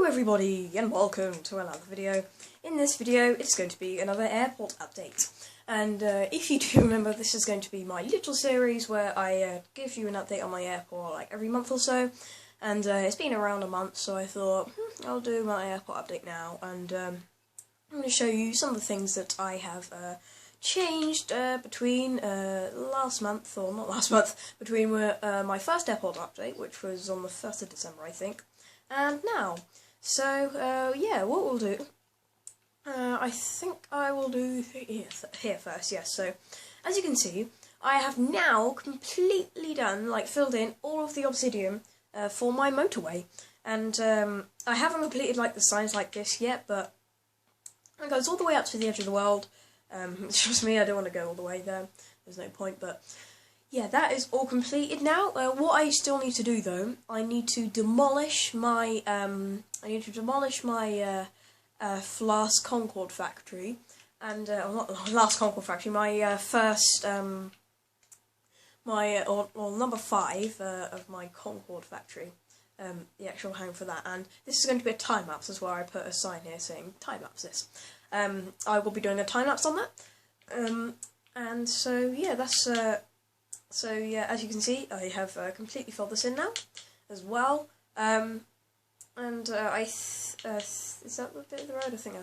Hello everybody and welcome to another video. In this video it's going to be another airport update, and if you do remember, this is going to be my little series where I give you an update on my airport like every month or so, and it's been around a month, so I thought I'll do my airport update now, and I'm going to show you some of the things that I have changed between between my first airport update, which was on the 1st of December I think, and now. So, yeah, what we'll do, I think I will do here first, yes. So, as you can see, I have now completely done, filled in all of the obsidian for my motorway. And I haven't completed, the signs like this yet, but it goes all the way up to the edge of the world. Trust me, I don't want to go all the way there. There's no point, but yeah, that is all completed now. What I still need to do, though, I need to demolish my last Concord factory, and not last Concord factory, my first number 5 of my Concord factory, the actual home for that. And this is going to be a time lapse, as well. I put a sign here saying time lapse this. I will be doing a time lapse on that, and so yeah, that's. So yeah, as you can see, I have completely filled this in now, as well. And is that the bit of the road? I think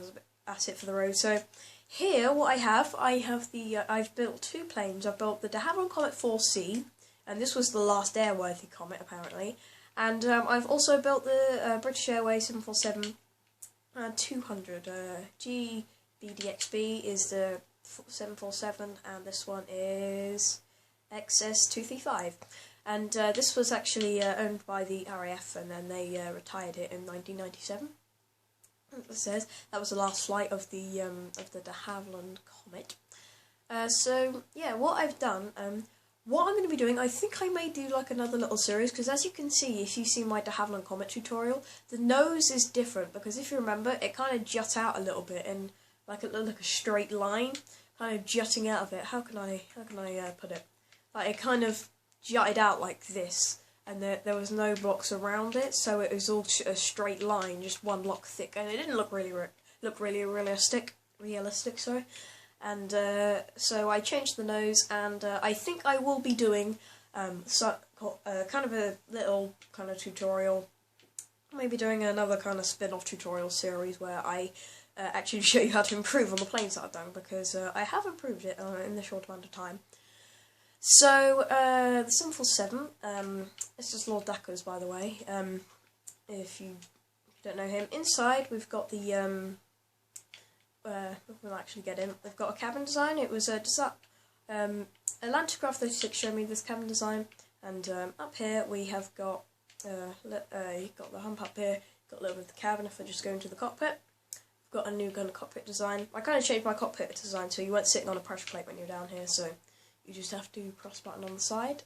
that's it for the road. So here, what I've built 2 planes. I've built the de Havilland Comet 4C, and this was the last airworthy comet apparently. And I've also built the British Airways 747 200. GBDXB is the 747, and this one is XS235, and this was actually owned by the RAF, and then they retired it in 1997. It says that was the last flight of the de Havilland Comet. So yeah, what I've done, what I'm going to be doing, I think I may do another little series, because as you can see, if you see my de Havilland Comet tutorial, the nose is different, because if you remember, it kind of juts out a little bit, and it looked like a straight line, kind of jutting out of it. How can I put it? It kind of jutted out like this, and there was no blocks around it, so it was all a straight line, just one block thick, and it didn't look really realistic. Sorry, and so I changed the nose, and I think I will be doing kind of a little kind of tutorial, maybe doing another kind of spin-off tutorial series where I actually show you how to improve on the planes that I've done, because I have improved it in the short amount of time. So, the 747, it's just Lord Dacre's, by the way, if you don't know him. Inside, we've got the, we'll actually get in, we've got a cabin design. It was Atlanticraft 36 showed me this cabin design, and up here we have got, got the hump up here, got a little bit of the cabin if I just go into the cockpit. We've got a new kind of cockpit design. I kind of changed my cockpit design so you weren't sitting on a pressure plate when you're down here, so you just have to cross button on the side,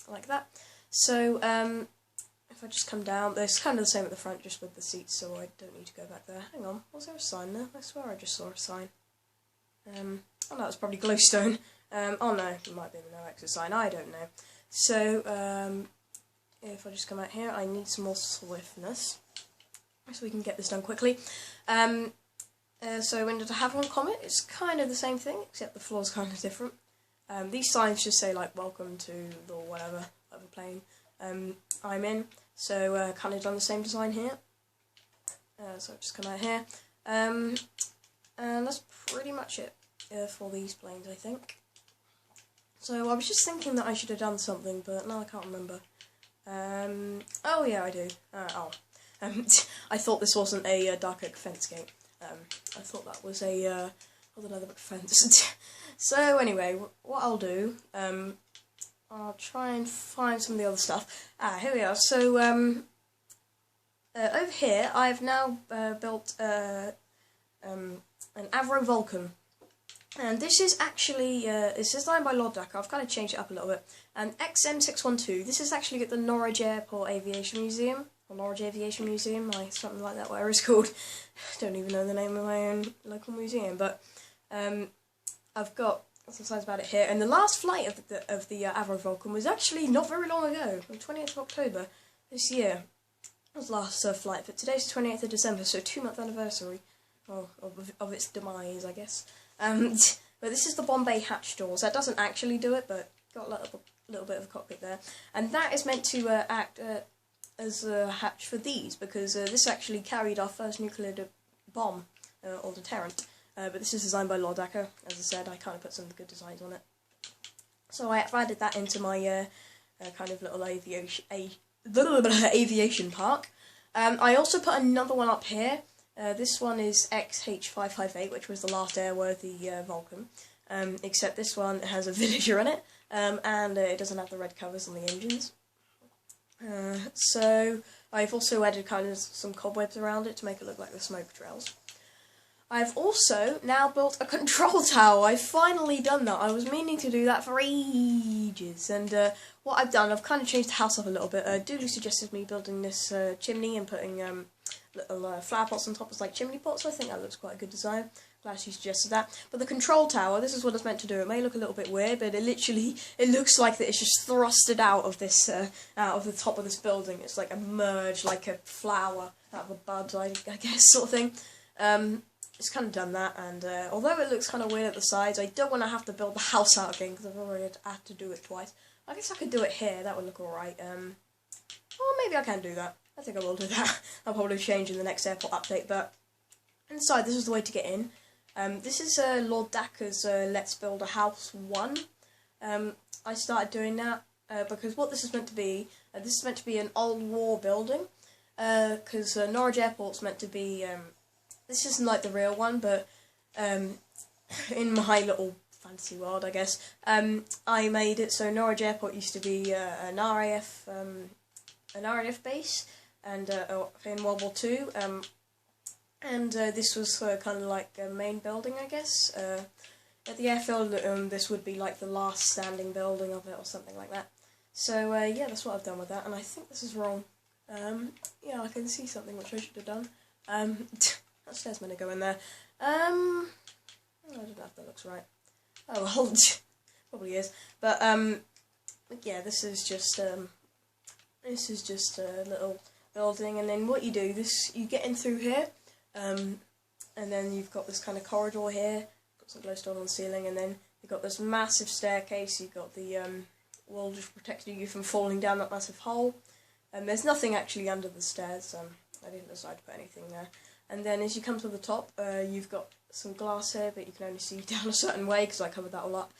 like that. So, if I just come down, it's kind of the same at the front, just with the seats, so I don't need to go back there. Hang on, was there a sign there? I swear I just saw a sign. Oh no, it's probably glowstone. Oh no, it might be the no exit sign, I don't know. So, if I just come out here, I need some more swiftness, so we can get this done quickly. So in the de Havilland Comet, it's kind of the same thing, except the floor's kind of different. These signs just say, welcome to the whatever plane I'm in. So, kind of done the same design here. So I've just come out here. And that's pretty much it for these planes, I think. So I was just thinking that I should have done something, but now I can't remember. Oh yeah, I do. I thought this wasn't a dark oak fence gate. I thought that was a another fence. So anyway, what I'll do, I'll try and find some of the other stuff. Here we are. So over here, I've now built an Avro Vulcan, and this is actually it's designed by Lord Dacre. I've kind of changed it up a little bit. And XM612. This is actually at the Norwich Airport Aviation Museum. Or Norwich Aviation Museum, something like that, whatever it's called. Don't even know the name of my own local museum, but I've got some slides about it here. And the last flight of the Avro Vulcan was actually not very long ago, on the 20th of October this year. was last flight, but today's the 28th of December, so 2-month anniversary of its demise, I guess. But this is the Bombay hatch doors. That doesn't actually do it, but got a little bit of a cockpit there. And that is meant to act as a hatch for these, because this actually carried our first nuclear bomb, or deterrent. But this is designed by Lord Acker. As I said, I kind of put some good designs on it. So I added that into my kind of little aviation park. I also put another one up here. This one is XH558, which was the last airworthy Vulcan. Except this one has a villager in it, and it doesn't have the red covers on the engines. So I've also added kind of some cobwebs around it to make it look like the smoke trails. I've also now built a control tower. I've finally done that. I was meaning to do that for ages, and what I've done, I've kind of changed the house up a little bit. Dooley suggested me building this chimney and putting little flower pots on top as like chimney pots. I think that looks quite a good design. Glad she suggested that. But the control tower, this is what it's meant to do. It may look a little bit weird, but it looks like that it's just thrusted out of this, out of the top of this building. It's like emerged like a flower out of a bud, I guess, sort of thing. It's kind of done that, and although it looks kind of weird at the sides, I don't want to have to build the house out again, because I've already had to do it twice. I guess I could do it here, that would look alright. Or maybe I can do that. I think I will do that. I'll probably change in the next airport update, but inside, this is the way to get in. This is Lord Dacker's Let's Build a House 1. I started doing that because what this is meant to be, this is meant to be an old war building, because Norwich Airport's meant to be, this isn't like the real one, but in my little fantasy world, I guess, I made it so Norwich Airport used to be an RAF base, and in World War II, and this was kind of like a main building, I guess. At the airfield, this would be like the last standing building of it, or something like that. So yeah, that's what I've done with that, and I think this is wrong. Yeah, I can see something which I should have done. That stairs meant to go in there. I don't know if that looks right. Oh well, probably is. But yeah, this is just a little building, and then what you do, you get in through here, and then you've got this kind of corridor here, got some glowstone on the ceiling, and then you've got this massive staircase. You've got the wall just protecting you from falling down that massive hole. And there's nothing actually under the stairs. I didn't decide to put anything there. And then as you come to the top, you've got some glass here, but you can only see down a certain way because I covered that all up.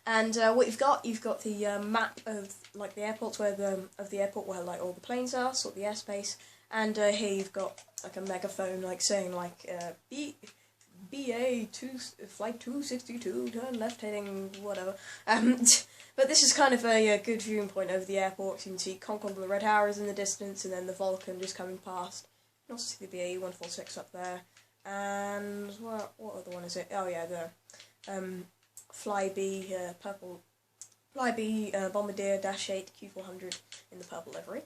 And what you've got the map of like the airports where the airport where like all the planes are, sort of the airspace. And here you've got like a megaphone like saying like BA flight 262, turn left heading whatever. But this is kind of a good viewing point over the airport. You can see Concorde and the Red Arrows in the distance, and then the Vulcan just coming past. You can also see the BAE 146 up there, and what other one is it? Oh yeah, the Flybe purple Flybe Bombardier -8 Q400 in the purple livery.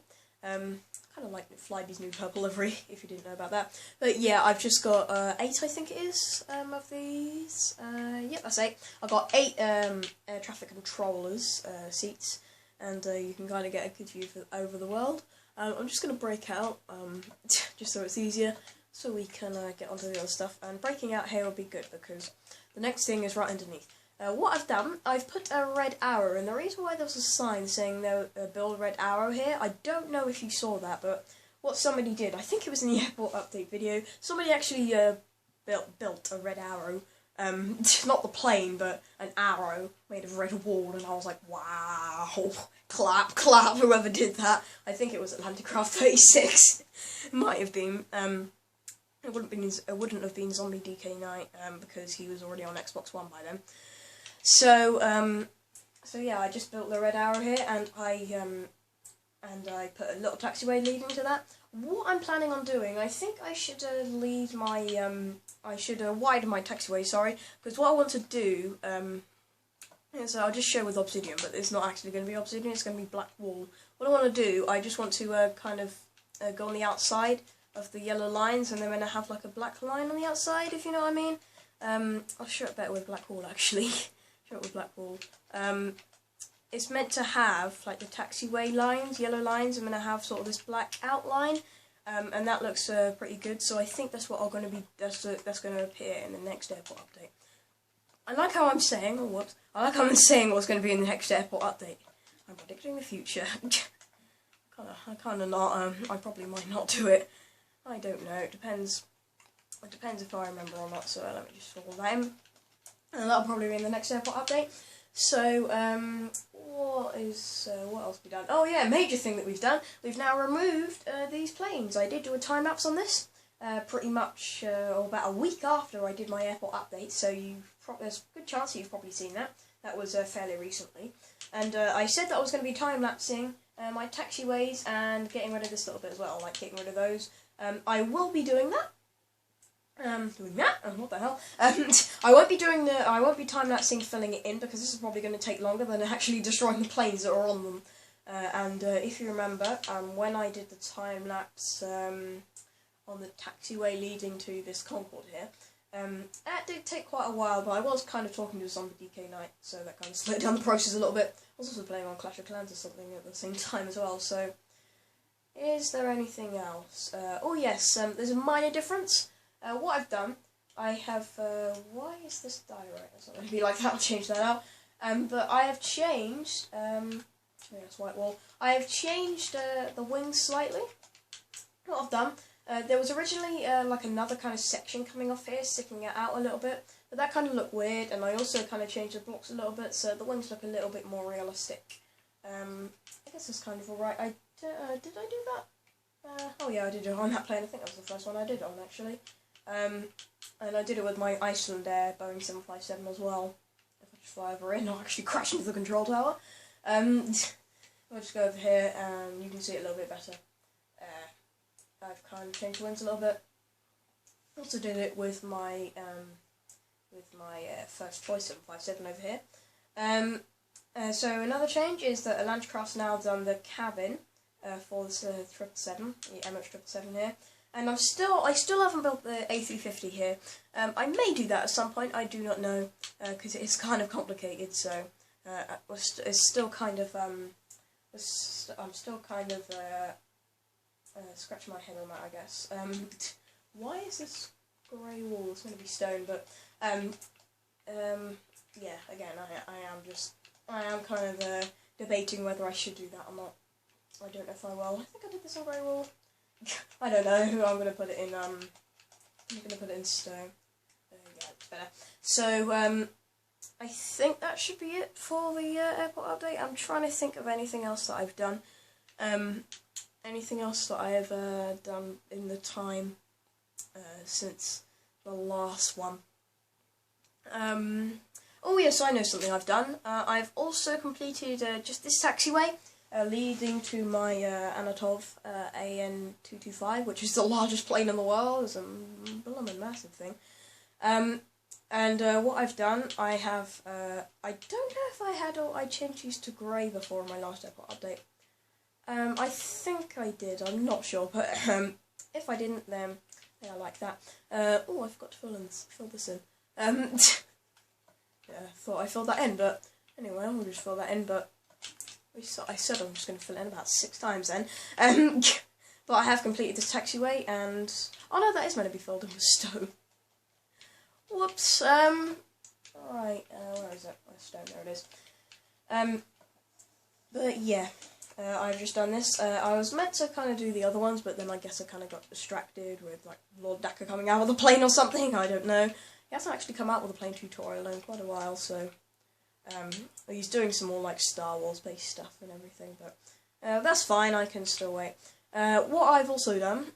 Kind of like Flybe's new purple livery, if you didn't know about that. But yeah, I've just got 8, I think it is, of these. Yeah, that's 8. I've got 8 air traffic controllers seats, and you can kind of get a good view over the world. I'm just going to break out, just so it's easier, so we can get onto the other stuff. And breaking out here will be good, because the next thing is right underneath. What I've done, I've put a red arrow, and the reason why there's a sign saying build red arrow here, I don't know if you saw that, but what somebody did, I think it was in the airport update video, somebody actually built a red arrow, not the plane, but an arrow made of red wool, and I was like, wow, clap, clap, whoever did that. I think it was Atlantic Craft 36, might have been. It wouldn't have been Zombie DK Knight, because he was already on Xbox One by then. So yeah, I just built the red arrow here, and I put a little taxiway leading to that. What I'm planning on doing, I think I should leave my I should widen my taxiway. Sorry, because what I want to do is I'll just show with obsidian, but it's not actually going to be obsidian. It's going to be black wool. What I want to do, I just want to kind of go on the outside of the yellow lines, and then I'm going to have like a black line on the outside, if you know what I mean. I'll show it better with black wool actually. With black wool. It's meant to have like the taxiway lines, yellow lines. I'm going to have sort of this black outline, and that looks pretty good. So I think that's what are going to be that's going to appear in the next airport update. I like how I'm saying, I like how I'm saying what's going to be in the next airport update. I'm predicting the future. I kind of not. I probably might not do it. I don't know. It depends. It depends if I remember or not. So let me just fill that in, and that'll probably be in the next airport update. So what else have we done? Oh yeah, major thing that we've done. We've now removed these planes. I did do a time lapse on this. Pretty much about a week after I did my airport update. So there's a good chance that you've probably seen that. That was fairly recently. And I said that I was going to be time-lapsing my taxiways and getting rid of this little bit as well, like getting rid of those. I will be doing that. What the hell? I won't be time-lapsing filling it in, because this is probably going to take longer than actually destroying the planes that are on them. If you remember, when I did the time-lapse on the taxiway leading to this Concorde here, that did take quite a while, but I was kind of talking to Zombie DK Knight, so that kind of slowed down the process a little bit. I was also playing on Clash of Clans or something at the same time as well, so is there anything else? Oh yes, there's a minor difference. What I've done, I have, why is this die right? It's not going to be like that, I'll change that out. But I have changed, yes, white wall, I have changed the wings slightly. What I've done, there was originally like another kind of section coming off here, sticking it out a little bit, but that kind of looked weird, and I also kind of changed the blocks a little bit, so the wings look a little bit more realistic. I guess it's kind of alright. Did I do that? Oh yeah, I did it on that plane. I think that was the first one I did on, actually. And I did it with my Iceland Air Boeing 757 as well. If I just fly over it, I'll actually crash into the control tower. I'll just go over here, and you can see it a little bit better. I've kind of changed the wings a little bit. Also did it with my first choice 757 over here. So another change is that Landcraft's now done the cabin for this 777, the MH777 here. And I still haven't built the A350 here. I may do that at some point. I do not know, because it's kind of complicated. So it's still kind of I'm still kind of scratching my head on that, I guess. Why is this grey wall? It's going to be stone, but yeah. Again, I am kind of debating whether I should do that or not. I don't know if I will. I think I did this on grey wall. I don't know. I'm gonna put it in. I'm gonna put it in stone. Yeah, it's better. So I think that should be it for the airport update. I'm trying to think of anything else that I've done. Anything else that I have done in the time since the last one. Oh yes, I know something I've done. I've also completed just this taxiway leading to my Anatov AN225, which is the largest plane in the world. It's a blooming massive thing. And what I've done, I have, I don't know if I changed these to grey before in my last airport update. I think I did, I'm not sure, but if I didn't, then yeah, I like that. Oh, I forgot to fill this in. Yeah, I thought I filled that in, but anyway, I'll just fill that in, but I said I'm just going to fill it in about 6 times then. But I have completed this taxiway, and oh no, that is meant to be filled in with stone. Whoops. Alright, where is it? Where's stone? There it is. But yeah, I've just done this. I was meant to kind of do the other ones, but then I guess I kind of got distracted with like Lord Daka coming out of the plane or something. I don't know. He hasn't actually come out with a plane tutorial in quite a while, so he's doing some more like Star Wars based stuff and everything, but that's fine, I can still wait. What I've also done,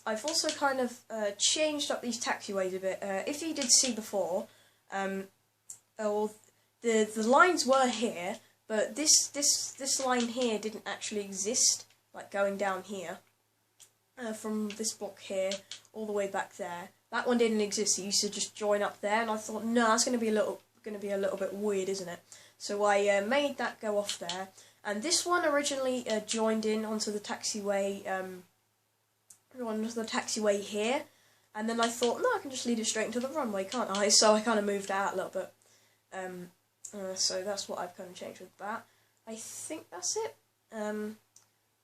I've also kind of changed up these taxiways a bit. If you did see before, the lines were here, but this line here didn't actually exist, like going down here, from this block here all the way back there. That one didn't exist. It used to just join up there, and I thought, no, that's going to be a little bit weird, isn't it? So I made that go off there, and this one originally joined in onto the taxiway, here, and then I thought, no, I can just lead it straight into the runway, can't I? So I kind of moved out a little bit. So that's what I've kind of changed with that. I think that's it. Oh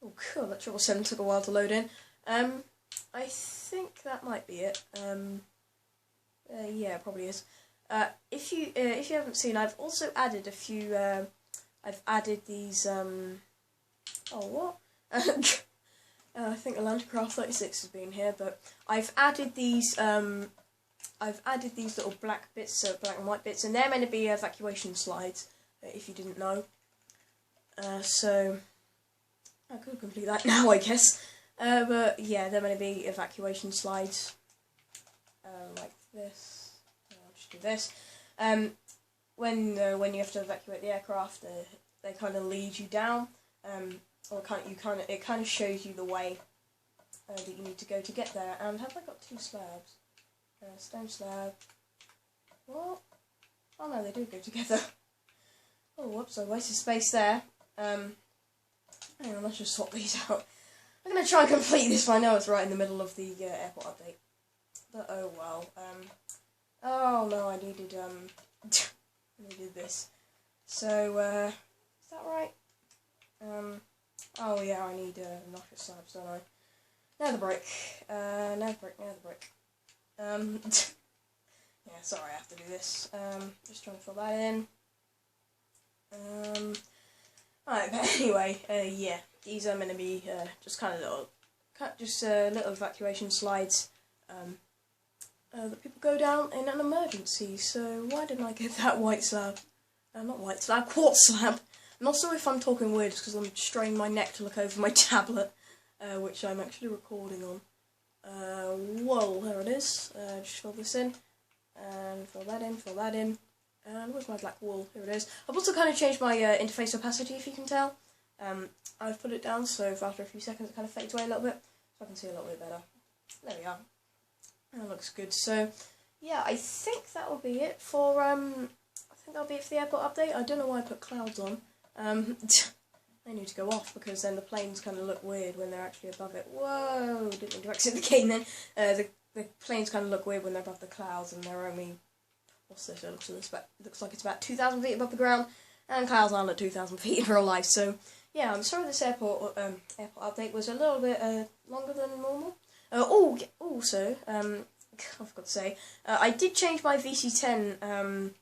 cool, that 777 took a while to load in. I think that might be it. Yeah, it probably is. If you haven't seen, I've also added a few. I've added these. Oh, what? I think Atlanticraft 36 has been here, but I've added these. I've added these little black bits, black and white bits, and they're meant to be evacuation slides. If you didn't know. So I could complete that now, I guess. But yeah, they're meant to be evacuation slides. Like this. I'll just do this. When you have to evacuate the aircraft, they kind of lead you down. Or it kind of shows you the way that you need to go to get there. And have I got 2 slabs? Stone slab. What? Oh no, they do go together. Oh, whoops! I wasted space there. Hang on, let's just swap these out. I'm gonna try and complete this, but I know it's right in the middle of the airport update. But oh well. Oh no, I needed I needed this. So is that right? Oh yeah, I need rocket slabs, don't I? Nether brick. Nether brick. Yeah, sorry, I have to do this. Just trying to fill that in. Alright, but anyway, yeah, these are meant to be just kind of little evacuation slides that people go down in an emergency. So why didn't I get that white slab? Not white slab, quartz slab. And also, if I'm talking weird, it's because I'm straining my neck to look over my tablet, which I'm actually recording on. Whoa, there it is. Just fill this in, and fill that in, and where's my black wool? Here it is. I've also kind of changed my interface opacity, if you can tell. I've put it down, so if after a few seconds it kind of fades away a little bit, so I can see a little bit better. There we are. That looks good. So, yeah, I think that will be it for, the airport update. I don't know why I put clouds on. They need to go off, because then the planes kind of look weird when they're actually above it. Whoa! Didn't mean to exit the game then. The planes kind of look weird when they're above the clouds, and they're only... What's this? It looks like it's about 2,000 feet above the ground, and clouds aren't at 2,000 feet in real life. So, yeah, I'm sorry this airport update was a little bit longer than normal. Also, I forgot to say, I did change my VC10.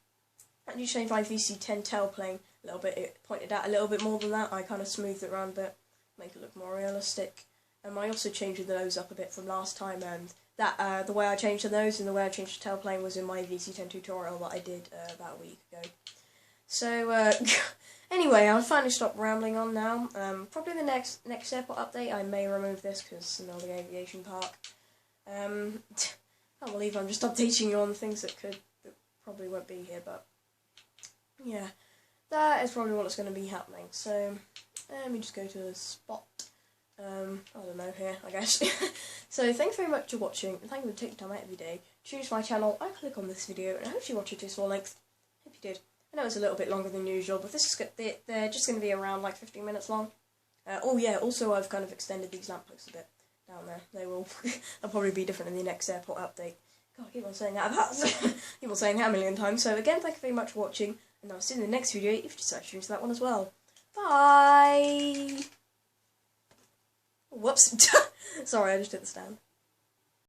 I did change my VC10 tailplane a little bit. It pointed out a little bit more than that. I kind of smoothed it around a bit, make it look more realistic. I also changed the nose up a bit from last time, and that the way I changed the nose and the way I changed the tailplane was in my VC10 tutorial that I did about a week ago. So anyway, I'll finally stop rambling on now. Probably the next airport update I may remove this because it's another aviation park. I can't believe I'm just updating you on things that probably won't be here, but yeah, that is probably what's going to be happening. So let me just go to the spot. I don't know, here, I guess. So, thank you very much for watching, and thank you for taking time out every day to choose my channel and click on this video, and I hope you watch it to its full length. Hope you did. I know it's a little bit longer than usual, but this is they're just going to be around like 15 minutes long. Oh yeah, also I've kind of extended these lampposts a bit down there. They'll probably be different in the next airport update. God, I keep on saying that keep on saying that a million times. So again, thank you very much for watching, and I'll see you in the next video if you decide to tune into that one as well. Bye! Whoops. Sorry, I just hit the stand.